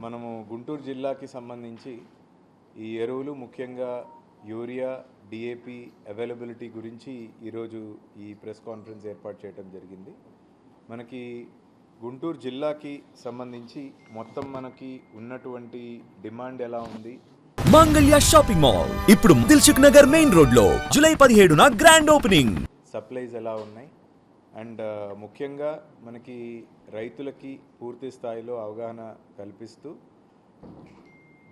మనము గుంటూరు జిల్లాకి సంబంధించి ఈ ఎరువులు ముఖ్యంగా యూరియా డిఏపి అవైలబిలిటీ గురించి ఈరోజు ఈ ప్రెస్ కాన్ఫరెన్స్ ఏర్పాటు చేయడం జరిగింది. మనకి గుంటూరు జిల్లాకి సంబంధించి మొత్తం మనకి ఉన్నటువంటి డిమాండ్ ఎలా ఉంది. మంగళ్య షాపింగ్ మాల్ ఇప్పుడు దిల్సుఖ్ నగర్ మెయిన్ రోడ్ లో జూలై 17న గ్రాండ్ ఓపెనింగ్. సప్లైస్ ఎలా ఉన్నాయి అండ్ ముఖ్యంగా మనకి రైతులకి పూర్తి స్థాయిలో అవగాహన కల్పిస్తూ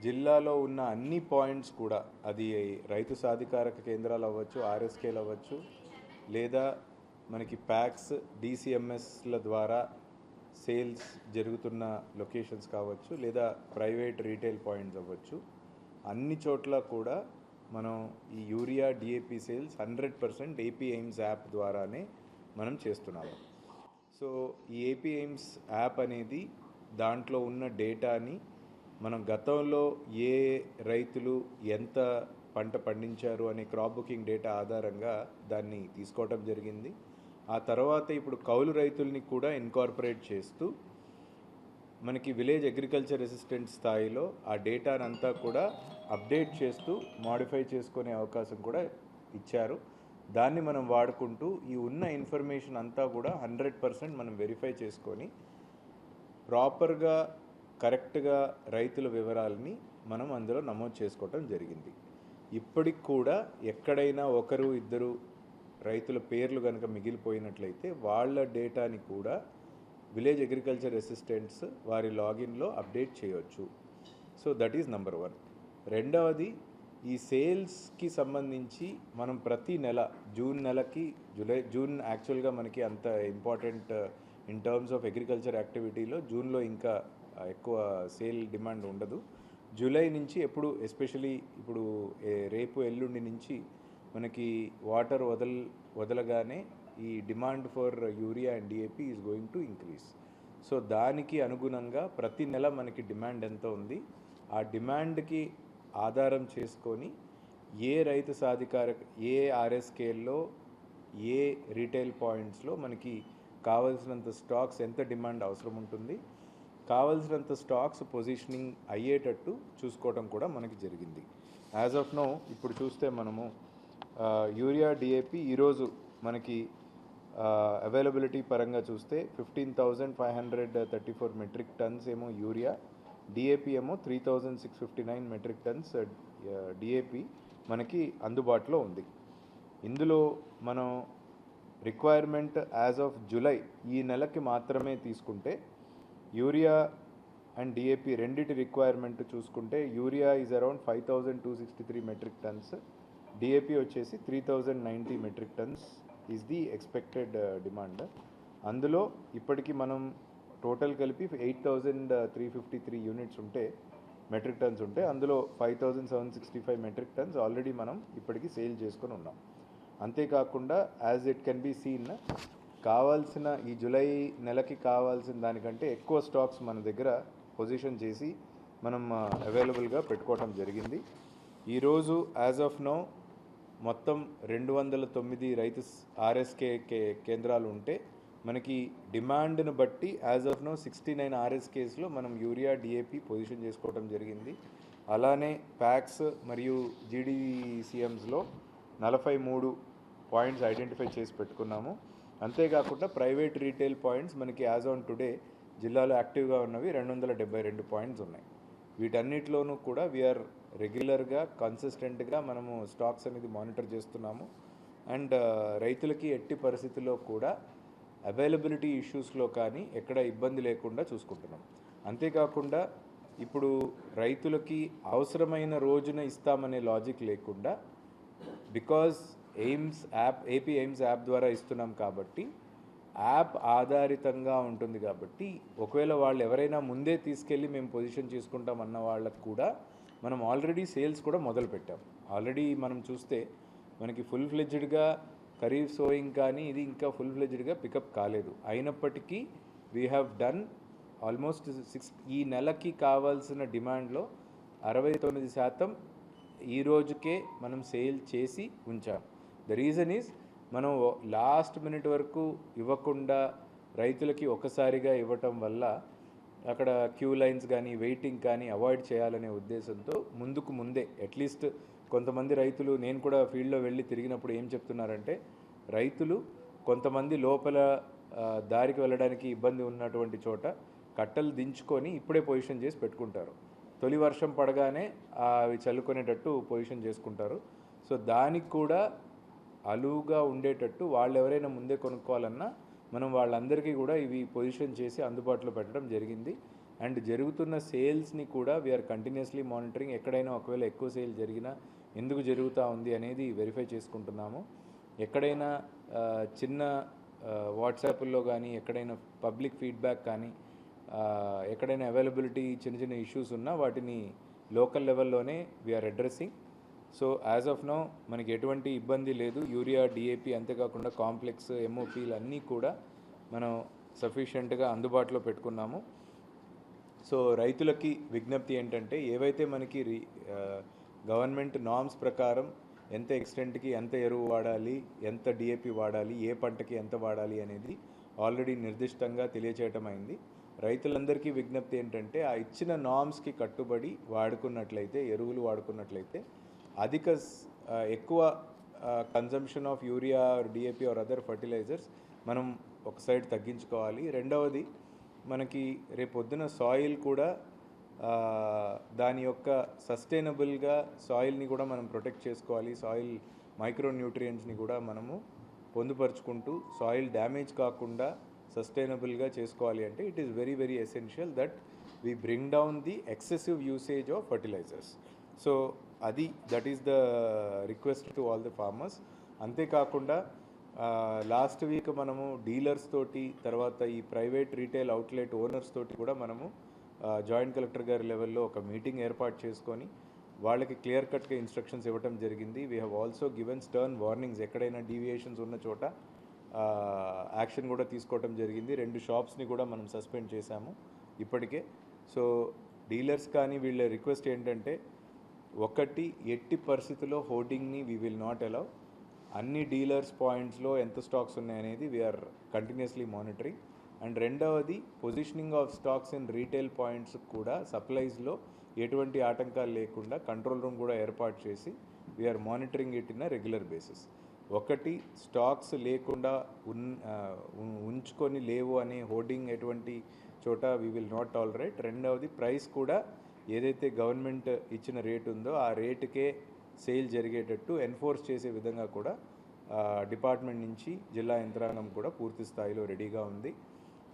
జిల్లాలో ఉన్న అన్ని పాయింట్స్ కూడా, అది రైతు సాధికారక కేంద్రాలు అవ్వచ్చు, ఆర్ఎస్కేలు అవ్వచ్చు, లేదా మనకి ప్యాక్స్ డిసిఎంఎస్ల ద్వారా సేల్స్ జరుగుతున్న లొకేషన్స్ కావచ్చు, లేదా ప్రైవేట్ రీటైల్ పాయింట్స్ అవ్వచ్చు, అన్ని చోట్ల కూడా మనం ఈ urea DAP sales 100% AP AIIMS app ద్వారానే మనం చేస్తున్నాము. సో ఈ ఏపీ ఎయిమ్స్ యాప్ అనేది దాంట్లో ఉన్న డేటాని మనం గతంలో ఏ రైతులు ఎంత పంట పండించారు అనే క్రాప్ బుకింగ్ డేటా ఆధారంగా దాన్ని తీసుకోవటం జరిగింది. ఆ తర్వాత ఇప్పుడు కౌలు రైతుల్ని కూడా ఇన్కార్పొరేట్ చేస్తూ మనకి విలేజ్ అగ్రికల్చర్ అసిస్టెంట్ స్థాయిలో ఆ డేటానంతా కూడా అప్డేట్ చేస్తూ మాడిఫై చేసుకునే అవకాశం కూడా ఇచ్చారు. దాన్ని మనం వాడుకుంటూ ఈ ఉన్న ఇన్ఫర్మేషన్ అంతా కూడా 100% మనం వెరిఫై చేసుకొని ప్రాపర్గా కరెక్ట్గా రైతుల వివరాలని మనం అందులో నమోదు చేసుకోవటం జరిగింది. ఇప్పటికి కూడా ఎక్కడైనా ఒకరు ఇద్దరు రైతుల పేర్లు కనుక మిగిలిపోయినట్లయితే వాళ్ళ డేటాని కూడా విలేజ్ అగ్రికల్చర్ అసిస్టెంట్స్ వారి లాగిన్లో అప్డేట్ చేయవచ్చు. So that is number 1. రెండవది, ఈ సేల్స్కి సంబంధించి మనం ప్రతి నెల జూన్ నెలకి జూన్ యాక్చువల్గా మనకి అంత important in terms of agriculture యాక్టివిటీలో జూన్లో ఇంకా ఎక్కువ సేల్ డిమాండ్ ఉండదు. జూలై నుంచి ఎప్పుడు ఎస్పెషలీ ఇప్పుడు రేపు ఎల్లుండి నుంచి మనకి వాటర్ వదలగానే ఈ demand for urea and DAP is going to increase. So దానికి అనుగుణంగా ప్రతి నెల మనకి డిమాండ్ ఎంత ఉంది, ఆ డిమాండ్కి ఆధారం చేసుకొని ఏ రైతు సాధికారక ఏ ఆర్ఎస్కేల్లో ఏ రీటైల్ పాయింట్స్లో మనకి కావాల్సినంత స్టాక్స్ ఎంత డిమాండ్ అవసరం ఉంటుంది, కావాల్సినంత స్టాక్స్ పొజిషనింగ్ అయ్యేటట్టు చూసుకోవడం కూడా మనకి జరిగింది. యాజ్ ఆఫ్ నౌ ఇప్పుడు చూస్తే మనము యూరియా డిఏపి ఈరోజు మనకి అవైలబిలిటీ పరంగా చూస్తే 15,534 మెట్రిక్ టన్స్ ఏమో యూరియా, డిఏపి ఏమో 3,659 మెట్రిక్ టన్స్ డిఏపి మనకి అందుబాటులో ఉంది. ఇందులో మనం రిక్వైర్మెంట్ యాజ్ ఆఫ్ జూలై ఈ నెలకి మాత్రమే తీసుకుంటే యూరియా అండ్ డిఏపి రెండిటి రిక్వైర్మెంట్ చూసుకుంటే urea is around 5,263 metric tons, DAP వచ్చేసి 3,090 metric tons is the expected demand. అందులో ఇప్పటికీ మనం టోటల్ కలిపి 8,353 యూనిట్స్ ఉంటే మెట్రిక్ టన్స్ ఉంటే అందులో 5,765 మెట్రిక్ టన్స్ ఆల్రెడీ మనం ఇప్పటికీ సేల్ చేసుకొని ఉన్నాం. అంతేకాకుండా as it can be seen కావాల్సిన ఈ జూలై నెలకి కావాల్సిన దానికంటే ఎక్కువ స్టాక్స్ మన దగ్గర పొజిషన్ చేసి మనం అవైలబుల్గా పెట్టుకోవటం జరిగింది. ఈరోజు యాజ్ ఆఫ్ నౌ మొత్తం 209 రైతు ఆర్ఎస్కే కేంద్రాలు ఉంటే మనకి డిమాండ్ను బట్టి యాజ్ ఆఫ్ నో 69 ఆర్ఎస్కేస్లో మనం యూరియా డిఏపి పొజిషన్ చేసుకోవడం జరిగింది. అలానే ప్యాక్స్ మరియు జీడీసీఎమ్స్లో 43 పాయింట్స్ ఐడెంటిఫై చేసి పెట్టుకున్నాము. అంతేకాకుండా ప్రైవేట్ రీటైల్ పాయింట్స్ మనకి యాజ్ ఆన్ టుడే జిల్లాలో యాక్టివ్గా ఉన్నవి 272 పాయింట్స్ ఉన్నాయి. వీటన్నిటిలోనూ కూడా వీఆర్ రెగ్యులర్గా కన్సిస్టెంట్గా మనము స్టాక్స్ అనేది మానిటర్ చేస్తున్నాము. అండ్ రైతులకి ఎట్టి పరిస్థితుల్లో కూడా అవైలబిలిటీ ఇష్యూస్లో కానీ ఎక్కడ ఇబ్బంది లేకుండా చూసుకుంటున్నాం. అంతేకాకుండా ఇప్పుడు రైతులకి అవసరమైన రోజున ఇస్తామనే లాజిక్ లేకుండా, because AIIMS app AP AIIMS app ద్వారా ఇస్తున్నాం కాబట్టి యాప్ ఆధారితంగా ఉంటుంది కాబట్టి ఒకవేళ వాళ్ళు ఎవరైనా ముందే తీసుకెళ్ళి మేము పొజిషన్ చేసుకుంటాం అన్న వాళ్ళకు కూడా మనం ఆల్రెడీ సేల్స్ కూడా మొదలుపెట్టాం. ఆల్రెడీ మనం చూస్తే మనకి ఫుల్ ఫ్లెడ్జ్డ్గా ఖరీఫ్ సోయింగ్ కానీ ఇది ఇంకా ఫుల్ ఫ్లెడ్జ్డ్గా పికప్ కాలేదు. అయినప్పటికీ వీ హ్యావ్ డన్ ఆల్మోస్ట్ ఈ నెలకి కావాల్సిన డిమాండ్లో 69% ఈ రోజుకే మనం సేల్ చేసి ఉంచాం. ద రీజన్ ఈజ్ మనం లాస్ట్ మినిట్ వరకు ఇవ్వకుండా రైతులకి ఒకసారిగా ఇవ్వటం వల్ల అక్కడ క్యూ లైన్స్ కానీ వెయిటింగ్ కానీ అవాయిడ్ చేయాలనే ఉద్దేశంతో ముందే అట్లీస్ట్ కొంతమంది రైతులు, నేను కూడా ఫీల్డ్లో వెళ్ళి తిరిగినప్పుడు ఏం చెప్తున్నారంటే, రైతులు కొంతమంది లోపల దారికి వెళ్ళడానికి ఇబ్బంది ఉన్నటువంటి చోట కట్టలు దించుకొని ఇప్పుడే పొజిషన్ చేసి పెట్టుకుంటారు. తొలి వర్షం పడగానే అవి చల్లుకునేటట్టు పొజిషన్ చేసుకుంటారు. సో దానికి కూడా అలువుగా ఉండేటట్టు వాళ్ళు ఎవరైనా ముందే కొనుక్కోవాలన్నా మనం వాళ్ళందరికీ కూడా ఇవి పొజిషన్ చేసి అందుబాటులో పెట్టడం జరిగింది. అండ్ జరుగుతున్న సేల్స్ని కూడా వీఆర్ కంటిన్యూస్లీ మానిటరింగ్. ఎక్కడైనా ఒకవేళ ఎక్కువ సేల్ జరిగినా ఎందుకు జరుగుతూ ఉంది అనేది వెరిఫై చేసుకుంటున్నాము. ఎక్కడైనా చిన్న వాట్సాప్లో కానీ ఎక్కడైనా పబ్లిక్ ఫీడ్బ్యాక్ కానీ ఎక్కడైనా అవైలబిలిటీ చిన్న ఇష్యూస్ ఉన్నా వాటిని లోకల్ లెవెల్లోనే we're addressing. So as of now మనకి ఎటువంటి ఇబ్బంది లేదు. యూరియా, డిఏపి, అంతేకాకుండా కాంప్లెక్స్, ఎంఓపీలు అన్నీ కూడా మనం సఫిషియెంట్గా అందుబాటులో పెట్టుకున్నాము. సో రైతులకి విజ్ఞప్తి ఏంటంటే, ఏవైతే మనకి గవర్నమెంట్ నామ్స్ ప్రకారం ఎంత ఎక్స్టెంట్కి ఎంత ఎరువు వాడాలి, ఎంత డిఏపి వాడాలి, ఏ పంటకి ఎంత వాడాలి అనేది ఆల్రెడీ నిర్దిష్టంగా తెలియచేయటం అయింది. రైతులందరికీ విజ్ఞప్తి ఏంటంటే, ఆ ఇచ్చిన నామ్స్కి కట్టుబడి వాడుకున్నట్లయితే, ఎరువులు వాడుకున్నట్లయితే ఎక్కువ consumption of urea, DAP or other fertilizers మనం ఒక సైడ్ తగ్గించుకోవాలి. రెండవది, మనకి రేపొద్దున సాయిల్ కూడా దాని యొక్క సస్టైనబుల్గా సాయిల్ని కూడా మనం ప్రొటెక్ట్ చేసుకోవాలి. సాయిల్ మైక్రో న్యూట్రియంట్స్ని కూడా మనము పొందుపరుచుకుంటూ సాయిల్ డ్యామేజ్ కాకుండా సస్టైనబుల్గా చేసుకోవాలి అంటే it is very very essential that we bring down the excessive usage of fertilizers. So that is the request to all the farmers. అంతేకాకుండా లాస్ట్ వీక్ మనము డీలర్స్ తోటి, తర్వాత ఈ ప్రైవేట్ రీటైల్ అవుట్లెట్ ఓనర్స్ తోటి కూడా మనము జాయింట్ కలెక్టర్ గారి లెవెల్లో ఒక మీటింగ్ ఏర్పాటు చేసుకొని వాళ్ళకి క్లియర్ కట్గా ఇన్స్ట్రక్షన్స్ ఇవ్వడం జరిగింది. We have also given stern warnings. ఎక్కడైనా డీవియేషన్స్ ఉన్న చోట యాక్షన్ కూడా తీసుకోవడం జరిగింది. 2 షాప్స్ని కూడా మనం సస్పెండ్ చేశాము ఇప్పటికే. సో డీలర్స్ కానీ వీళ్ళ రిక్వెస్ట్ ఏంటంటే, ఒకటి, ఎట్టి పరిస్థితుల్లో హోర్డింగ్ని వీ విల్ నాట్ అలౌ. అన్ని డీలర్స్ పాయింట్స్లో ఎంత స్టాక్స్ ఉన్నాయనేది వీఆర్ కంటిన్యూస్లీ మానిటరింగ్. అండ్ రెండవది, positioning of stocks in retail points కూడా సప్లైస్లో ఎటువంటి ఆటంకాలు లేకుండా కంట్రోల్ రూమ్ కూడా ఏర్పాటు చేసి we are monitoring it in a regular basis. ఒకటి, స్టాక్స్ లేకుండా ఉంచుకొని లేవు అనే హోర్డింగ్ ఎటువంటి చోట వీ విల్ నాట్ టాలరేట్. రెండవది, ప్రైస్ కూడా ఏదైతే గవర్నమెంట్ ఇచ్చిన రేట్ ఉందో ఆ రేటుకే సేల్ జరిగేటట్టు ఎన్ఫోర్స్ చేసే విధంగా కూడా డిపార్ట్మెంట్ నుంచి జిల్లా యంత్రాంగం కూడా పూర్తి స్థాయిలో రెడీగా ఉంది.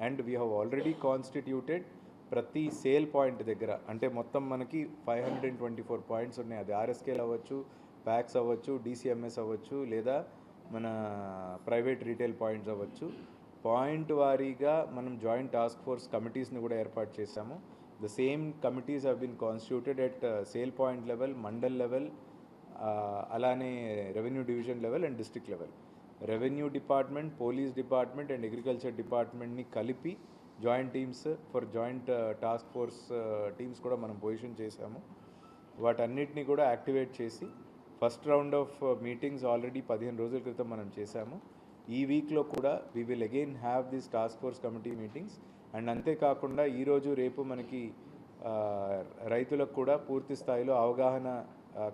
And we have already constituted ప్రతి సేల్ పాయింట్ దగ్గర, అంటే మొత్తం మనకి 524 పాయింట్స్ ఉన్నాయి. అది ఆర్ఎస్కేలు అవ్వచ్చు, ప్యాక్స్ అవ్వచ్చు, డిసిఎంఎస్ అవ్వచ్చు, లేదా మన ప్రైవేట్ రీటైల్ పాయింట్స్ అవ్వచ్చు. పాయింట్ వారీగా మనం జాయింట్ టాస్క్ ఫోర్స్ కమిటీస్ని కూడా ఏర్పాటు చేశాము. The same committees have been constituted at sale point level, mandal level, అలానే revenue division level and district level. Revenue department, police department and agriculture డిపార్ట్మెంట్ని కలిపి joint teams for joint task force teams కూడా మనం position చేశాము. వాటన్నిటిని కూడా activate చేసి first round of meetings already 15 రోజుల క్రితం మనం చేశాము. ఈ వీక్లో కూడా we will again have this task force committee meetings. And అంతేకాకుండా ఈరోజు రేపు మనకి రైతులకు కూడా పూర్తి స్థాయిలో అవగాహన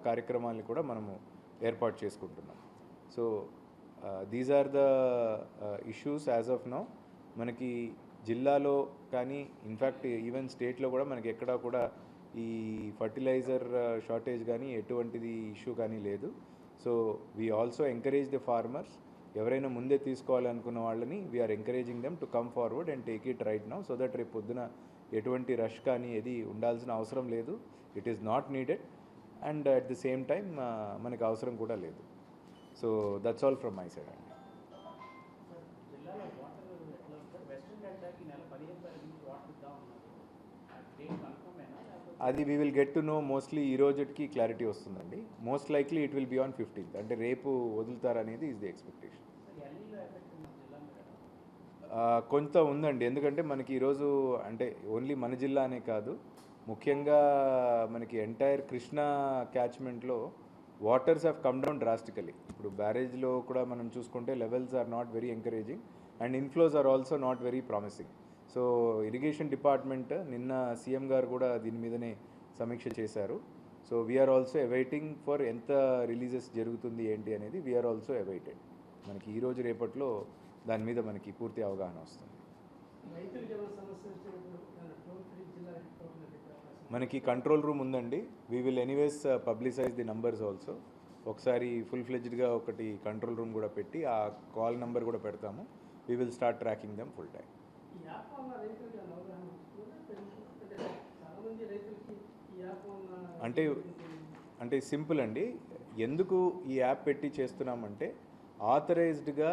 కార్యక్రమాలను కూడా మనము ఏర్పాటు చేసుకుంటున్నాం. So these are the issues as of now. మనకి జిల్లాలో కానీ ఇన్ఫ్యాక్ట్ ఈవెన్ స్టేట్లో కూడా మనకి ఎక్కడా కూడా ఈ ఫర్టిలైజర్ షార్టేజ్ కానీ ఎటువంటిది ఇష్యూ కానీ లేదు. So we also encourage the farmers. ఎవరైనా ముందే తీసుకోవాలనుకున్న వాళ్ళని we are encouraging them to come forward and take it right now, so that రేపు పొద్దున ఎటువంటి రష్ కానీ ఏది ఉండాల్సిన అవసరం లేదు. It is not needed and at the same time మనకు అవసరం కూడా లేదు. So that's all from my side అండి. అది we will get to know mostly ఈ రోజుకి క్లారిటీ వస్తుందండి. Most likely it will be on 15th, అంటే రేపు వదులుతారనేది ఈజ్ ది ఎక్స్పెక్టేషన్. కొంత ఉందండి, ఎందుకంటే మనకి ఈరోజు అంటే ఓన్లీ మన జిల్లానే కాదు, ముఖ్యంగా మనకి ఎంటైర్ కృష్ణా క్యాచ్మెంట్లో waters have come down drastically. ఇప్పుడు బ్యారేజ్లో కూడా మనం చూసుకుంటే levels are not very encouraging and inflows are also not very promising. So irrigation department నిన్న సీఎం గారు కూడా దీని మీదనే సమీక్ష చేశారు. So we're also awaiting for ఎంత రిలీజెస్ జరుగుతుంది ఏంటి అనేది వీఆర్ ఆల్సో అవైటెడ్. మనకి ఈరోజు రేపట్లో దాని మీద మనకి పూర్తి అవగాహన వస్తుంది. మనకి కంట్రోల్ రూమ్ ఉందండి. We will anyways publicize the numbers also. ఒకసారి ఫుల్ ఫ్లెడ్జ్డ్గా ఒకటి కంట్రోల్ రూమ్ కూడా పెట్టి ఆ కాల్ నెంబర్ కూడా పెడతాము. We will start tracking them full time. అంటే సింపుల్ అండి. ఎందుకు ఈ యాప్ పెట్టి చేస్తున్నామంటే ఆథరైజ్డ్గా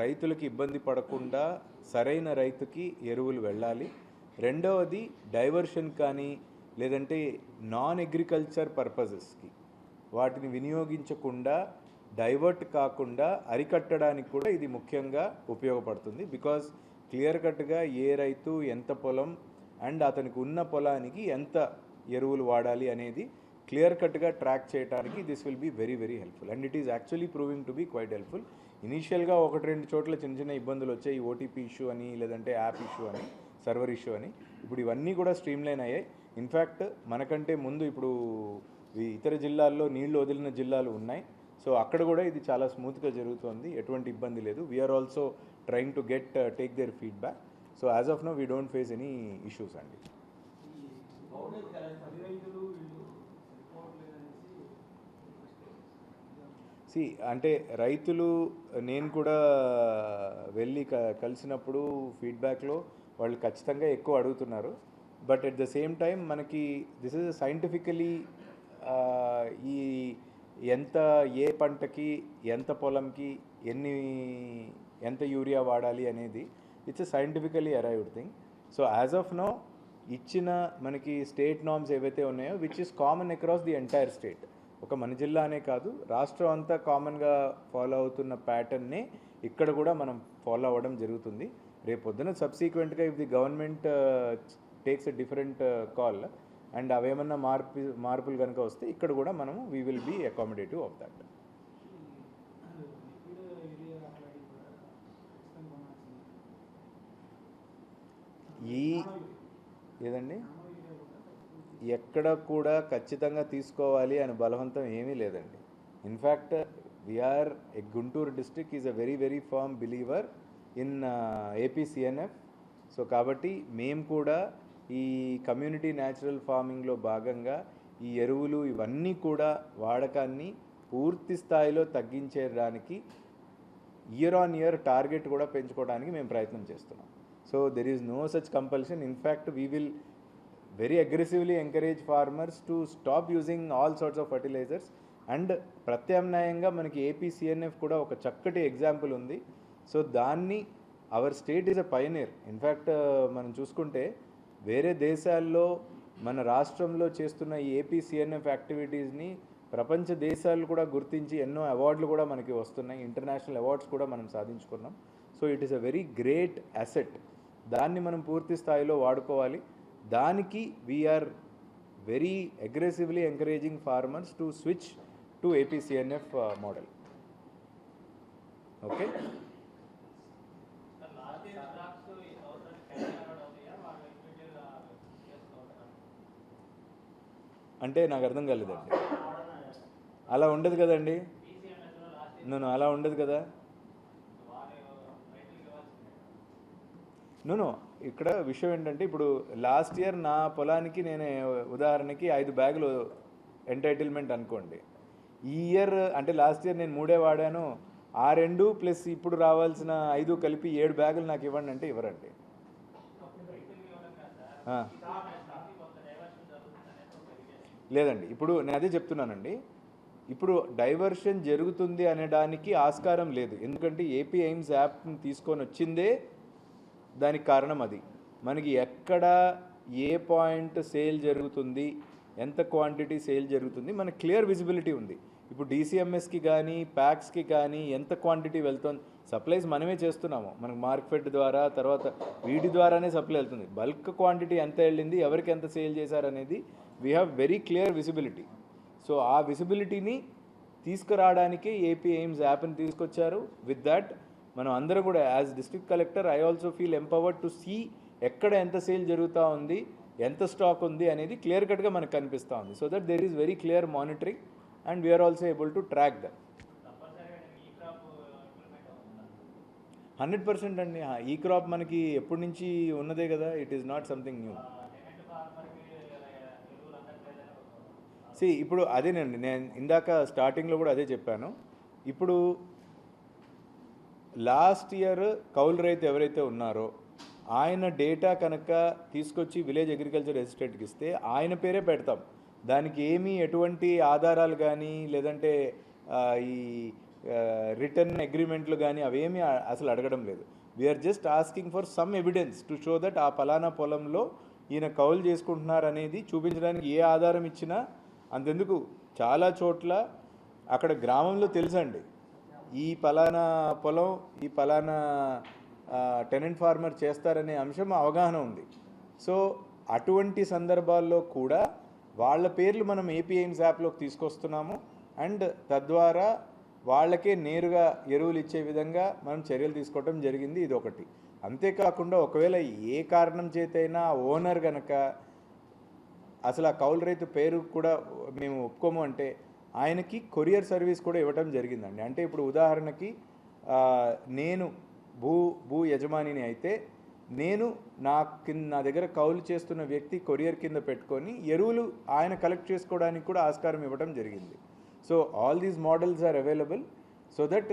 రైతులకి ఇబ్బంది పడకుండా సరైన రైతుకి ఎరువులు వెళ్ళాలి. రెండవది డైవర్షన్ కానీ లేదంటే నాన్ అగ్రికల్చర్ పర్పసెస్కి వాటిని వినియోగించకుండా డైవర్ట్ కాకుండా అరికట్టడానికి కూడా ఇది ముఖ్యంగా ఉపయోగపడుతుంది. బికాజ్ క్లియర్ కట్గా ఏ రైతు ఎంత పొలం అండ్ అతనికి ఉన్న పొలానికి ఎంత ఎరువులు వాడాలి అనేది క్లియర్ కట్గా ట్రాక్ చేయడానికి this will be very very helpful and it is actually proving to be quite helpful. ఇనీషియల్గా 1-2 చోట్ల చిన్న చిన్న ఇబ్బందులు వచ్చాయి, ఓటీపీ ఇష్యూ అని లేదంటే యాప్ ఇష్యూ అని సర్వర్ ఇష్యూ అని. ఇప్పుడు ఇవన్నీ కూడా స్ట్రీమ్లైన్ అయ్యాయి. ఇన్ఫ్యాక్ట్ మనకంటే ముందు ఇప్పుడు ఈ ఇతర జిల్లాల్లో నీళ్లు వదిలిన జిల్లాలు ఉన్నాయి. సో అక్కడ కూడా ఇది చాలా స్మూత్గా జరుగుతుంది, ఎటువంటి ఇబ్బంది లేదు. We are also trying to take their feedback. So as of now we don't face any issues అండి. అంటే రైతులు నేను కూడా వెళ్ళి కలిసినప్పుడు ఫీడ్బ్యాక్లో వాళ్ళు ఖచ్చితంగా ఎక్కువ అడుగుతున్నారు. But at the same time మనకి దిస్ ఇస్ సైంటిఫికలీ ఈ ఏ పంటకి ఎంత పొలంకి ఎంత యూరియా వాడాలి అనేది it's scientifically arrived thing. So as of now ఇచ్చిన మనకి స్టేట్ నార్మ్స్ ఏవైతే ఉన్నాయో which is common across the entire state, ఒక మన జిల్లా అనే కాదు రాష్ట్రం అంతా కామన్గా ఫాలో అవుతున్న ప్యాటర్న్నే ఇక్కడ కూడా మనం ఫాలో అవ్వడం జరుగుతుంది. రేపు పొద్దున సబ్సీక్వెంట్గా if the government takes a different call and అవేమన్నా మార్పులు కనుక వస్తే ఇక్కడ కూడా మనము we will be accommodative of that. ఏదండి ఎక్కడ కూడా ఖచ్చితంగా తీసుకోవాలి అని బలవంతం ఏమీ లేదండి. In fact we're Guntur district is a very very firm believer in APCNF. So కాబట్టి మేము కూడా ఈ కమ్యూనిటీ న్యాచురల్ ఫార్మింగ్లో భాగంగా ఈ ఎరువులు ఇవన్నీ కూడా వాడకాన్ని పూర్తి స్థాయిలో తగ్గించేయడానికి ఇయర్ ఆన్ ఇయర్ టార్గెట్ కూడా పెంచుకోవడానికి మేము ప్రయత్నం చేస్తున్నాం. So there is no such compulsion. In fact we will very aggressively encourage farmers to stop using all sorts of fertilizers and ప్రత్యామ్నాయంగా మనకి APCNF కూడా ఒక చక్కటి ఎగ్జాంపుల్ ఉంది. సో దాన్ని our state is a Pioneer. In fact మనం చూసుకుంటే వేరే దేశాల్లో మన రాష్ట్రంలో చేస్తున్న ఈ APCNF యాక్టివిటీస్ని ప్రపంచ దేశాలు కూడా గుర్తించి ఎన్నో అవార్డులు కూడా మనకి వస్తున్నాయి, ఇంటర్నేషనల్ అవార్డ్స్ కూడా మనం సాధించుకున్నాం. So it is a very great asset. దాన్ని మనం పూర్తి స్థాయిలో వాడుకోవాలి. దానికి we're very aggressively encouraging farmers to switch to APCNF model. Okay, అంటే నాకు అర్థం కాలేదండి. అలా ఉండదు కదండి. నేను అలా ఉండదు కదా. నూనో ఇక్కడ విషయం ఏంటంటే ఇప్పుడు లాస్ట్ ఇయర్ నా పొలానికి నేను ఉదాహరణకి 5 బ్యాగులు ఎంటైటిల్మెంట్ అనుకోండి. ఈ ఇయర్ అంటే లాస్ట్ ఇయర్ నేను 3 వాడాను, ఆ 2 ప్లస్ ఇప్పుడు రావాల్సిన 5 కలిపి 7 బ్యాగులు నాకు ఇవ్వండి అంటే ఇవ్వరండి. లేదండి, ఇప్పుడు నేను అదే చెప్తున్నానండి. ఇప్పుడు డైవర్షన్ జరుగుతుంది అనడానికి ఆస్కారం లేదు. ఎందుకంటే AP ఎయిమ్స్ యాప్ని తీసుకొని వచ్చిందే దానికి కారణం అది. మనకి ఎక్కడ ఏ పాయింట్ సేల్ జరుగుతుంది, ఎంత క్వాంటిటీ సేల్ జరుగుతుంది, మనకి క్లియర్ విజిబిలిటీ ఉంది. ఇప్పుడు DCMSకి కానీ ప్యాక్స్కి కానీ ఎంత క్వాంటిటీ వెళ్తుంది, సప్లైస్ మనమే చేస్తున్నాము. మనకు మార్కెట్ ద్వారా తర్వాత వీటి ద్వారానే సప్లై వెళ్తుంది. బల్క్ క్వాంటిటీ ఎంత వెళ్ళింది, ఎవరికి ఎంత సేల్ చేశారనేది we have very clear visibility. So ఆ విజిబిలిటీని తీసుకురావడానికే AP ఎయిమ్స్ యాప్ని తీసుకొచ్చారు. విత్ దట్ మనం అందరూ కూడా as district collector I also feel empowered to see ఎక్కడ ఎంత సేల్ జరుగుతూ ఉంది, ఎంత స్టాక్ ఉంది అనేది క్లియర్ కట్గా మనకు కనిపిస్తూ ఉంది. So that there is very clear monitoring and we are also able to track that. 100% అండి. ఈ క్రాప్ మనకి ఎప్పటి నుంచి ఉన్నదే కదా, it is not something new. ఇప్పుడు అదేనండి, నేను ఇందాక స్టార్టింగ్లో కూడా అదే చెప్పాను. ఇప్పుడు లాస్ట్ ఇయర్ కౌలు రైతు ఎవరైతే ఉన్నారో ఆయన డేటా కనుక తీసుకొచ్చి విలేజ్ అగ్రికల్చర్ అసిస్టెంట్కి ఇస్తే ఆయన పేరే పెడతాం. దానికి ఏమీ ఎటువంటి ఆధారాలు కానీ లేదంటే ఈ రిటర్న్ అగ్రిమెంట్లు కానీ అవేమీ అసలు అడగడం లేదు. We are just asking for some evidence to show that ఆ పలానా పొలంలో ఈయన కౌలు చేసుకుంటున్నారు అనేది చూపించడానికి ఏ ఆధారం ఇచ్చినా అంతెందుకు చాలా చోట్ల అక్కడ గ్రామంలో తెలుసండి ఈ పలానా పొలం ఈ పలానా టెనెంట్ ఫార్మర్ చేస్తారనే అంశం అవగాహన ఉంది. సో అటువంటి సందర్భాల్లో కూడా వాళ్ళ పేర్లు మనం ఏపీఐన్స్ యాప్లోకి తీసుకొస్తున్నాము అండ్ తద్వారా వాళ్ళకే నేరుగా ఎరువులు ఇచ్చే విధంగా మనం చర్యలు తీసుకోవటం జరిగింది. ఇది ఒకటి. అంతేకాకుండా ఒకవేళ ఏ కారణం చేతైనా ఓనర్ కనుక అసలు ఆ కౌలు రైతు పేరు కూడా మేము ఒప్పుకోము అంటే ఆయనకి కొరియర్ సర్వీస్ కూడా ఇవ్వటం జరిగిందండి. అంటే ఇప్పుడు ఉదాహరణకి నేను భూ యజమానిని అయితే నేను నా దగ్గర కౌలు చేస్తున్న వ్యక్తి కొరియర్ కింద పెట్టుకొని ఎరువులు ఆయన కలెక్ట్ చేసుకోవడానికి కూడా ఆస్కారం ఇవ్వటం జరిగింది. So all these models are available so that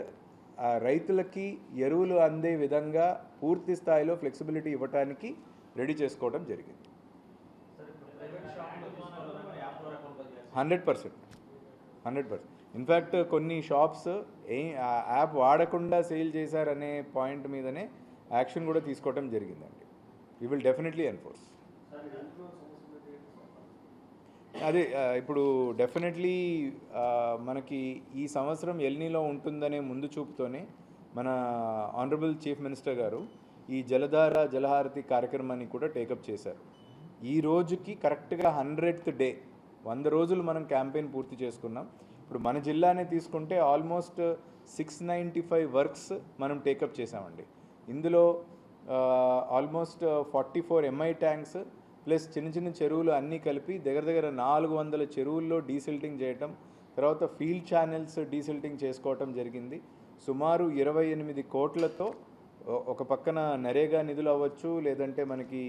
రైతులకి ఎరువులు అందే విధంగా పూర్తి స్థాయిలో ఫ్లెక్సిబిలిటీ ఇవ్వటానికి రెడీ చేసుకోవడం జరిగింది. 100%. ఇన్ఫ్యాక్ట్ కొన్ని షాప్స్ యాప్ వాడకుండా సేల్ చేశారనే పాయింట్ మీదనే యాక్షన్ కూడా తీసుకోవడం జరిగిందండి. We will definitely enforce. అదే ఇప్పుడు డెఫినెట్లీ మనకి ఈ సంవత్సరం ఎల్నీలో ఉంటుందనే ముందు చూపుతోనే మన ఆనరబుల్ చీఫ్ మినిస్టర్ గారు ఈ జలహారతి కార్యక్రమాన్ని కూడా టేకప్ చేశారు. ఈ రోజుకి కరెక్ట్గా 100th డే 100 రోజులు మనం క్యాంపెయిన్ పూర్తి చేసుకున్నాం. ఇప్పుడు మన జిల్లానే తీసుకుంటే ఆల్మోస్ట్ 695 వర్క్స్ మనం టేకప్ చేసామండి. ఇందులో ఆల్మోస్ట్ 44 ఎంఐ ట్యాంక్స్ ప్లస్ చిన్న చిన్న చెరువులు అన్నీ కలిపి దగ్గర 400 చెరువుల్లో డీసిల్టింగ్ చేయటం, తర్వాత ఫీల్డ్ ఛానల్స్ డీసిల్టింగ్ చేసుకోవటం జరిగింది. సుమారు 28 కోట్లతో ఒక పక్కన నరేగా నిధులు అవ్వచ్చు, లేదంటే మనకి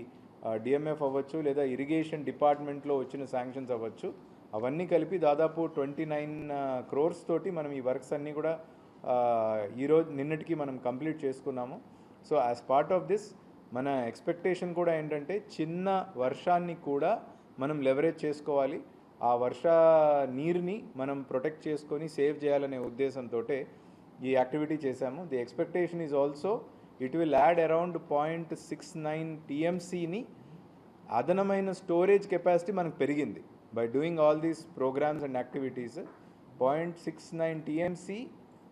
డిఎంఎఫ్ అవ్వచ్చు, లేదా ఇరిగేషన్ డిపార్ట్మెంట్లో వచ్చిన శాంక్షన్స్ అవ్వచ్చు, అవన్నీ కలిపి దాదాపు 29 crores తోటి మనం ఈ వర్క్స్ అన్నీ కూడా నిన్నటికి మనం కంప్లీట్ చేసుకున్నాము. So as part of this మన ఎక్స్పెక్టేషన్ కూడా ఏంటంటే చిన్న వర్షాన్ని కూడా మనం లెవరేజ్ చేసుకోవాలి, ఆ వర్ష నీరుని మనం ప్రొటెక్ట్ చేసుకొని సేవ్ చేయాలనే ఉద్దేశంతో ఈ యాక్టివిటీ చేశాము. The expectation is also it will add around 0.69 TMCని అదనమైన స్టోరేజ్ కెపాసిటీ మనకు పెరిగింది. By doing all these programmes and activities 0.69 TMC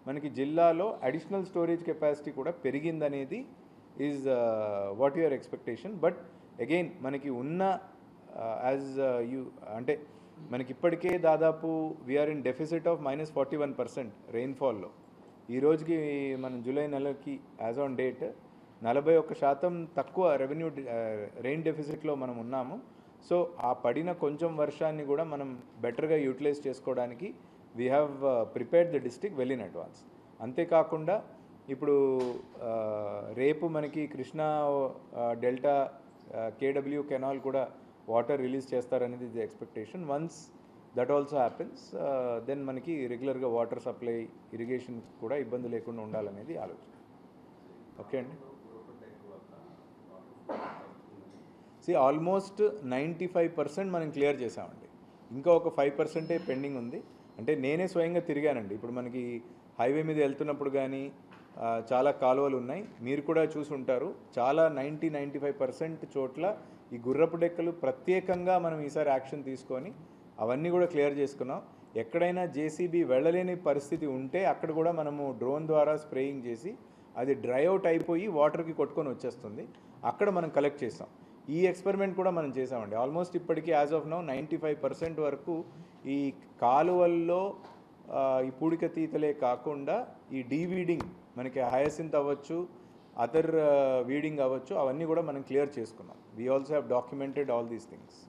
మనకి జిల్లాలో అడిషనల్ స్టోరేజ్ కెపాసిటీ కూడా పెరిగిందనేది is what your expectation. But again మనకి ఉన్న అంటే మనకి ఇప్పటికే దాదాపు వీఆర్ ఇన్ డెఫిసిట్ ఆఫ్ -41% రెయిన్ఫాల్లో. ఈ రోజుకి మనం జూలై నెలకి యాజ్ ఆన్ డేట్ 41% తక్కువ రెయిన్ డెఫిసిట్లో మనం ఉన్నాము. సో ఆ పడిన కొంచెం వర్షాన్ని కూడా మనం బెటర్గా యూటిలైజ్ చేసుకోవడానికి we have prepared the district well in advance. అంతేకాకుండా ఇప్పుడు రేపు మనకి కృష్ణా డెల్టా కేడబ్ల్యూ కెనాల్ కూడా వాటర్ రిలీజ్ చేస్తారనేది the expectation. Once that also happens then మనకి రెగ్యులర్గా వాటర్ సప్లై ఇరిగేషన్ కూడా ఇబ్బంది లేకుండా ఉండాలనేది ఆలోచన. ఓకే అండి. ఆల్మోస్ట్ 95% మనం క్లియర్ చేసామండి. ఇంకా ఒక 5% పెండింగ్ ఉంది. అంటే నేనే స్వయంగా తిరిగానండి. ఇప్పుడు మనకి హైవే మీద వెళ్తున్నప్పుడు కానీ చాలా కాలువలు ఉన్నాయి, మీరు కూడా చూసి ఉంటారు. చాలా 90-95% చోట్ల ఈ గుర్రపు డెక్కలు ప్రత్యేకంగా మనం ఈసారి యాక్షన్ తీసుకొని అవన్నీ కూడా క్లియర్ చేసుకున్నాం. ఎక్కడైనా జేసీబీ వెళ్ళలేని పరిస్థితి ఉంటే అక్కడ కూడా మనము డ్రోన్ ద్వారా స్ప్రేయింగ్ చేసి అది డ్రై అవుట్ అయిపోయి వాటర్కి కొట్టుకొని వచ్చేస్తుంది, అక్కడ మనం కలెక్ట్ చేసాం. ఈ ఎక్స్పెరిమెంట్ కూడా మనం చేసామండి. ఆల్మోస్ట్ ఇప్పటికీ యాజ్ ఆఫ్ నౌ 95% వరకు ఈ కాలువల్లో ఈ పూడిక తీతలే కాకుండా ఈ డీవీడింగ్ మనకి హయాసింత్ అవ్వచ్చు, అదర్ వీడింగ్ అవ్వచ్చు, అవన్నీ కూడా మనం క్లియర్ చేసుకున్నాం. We also have documented all these things.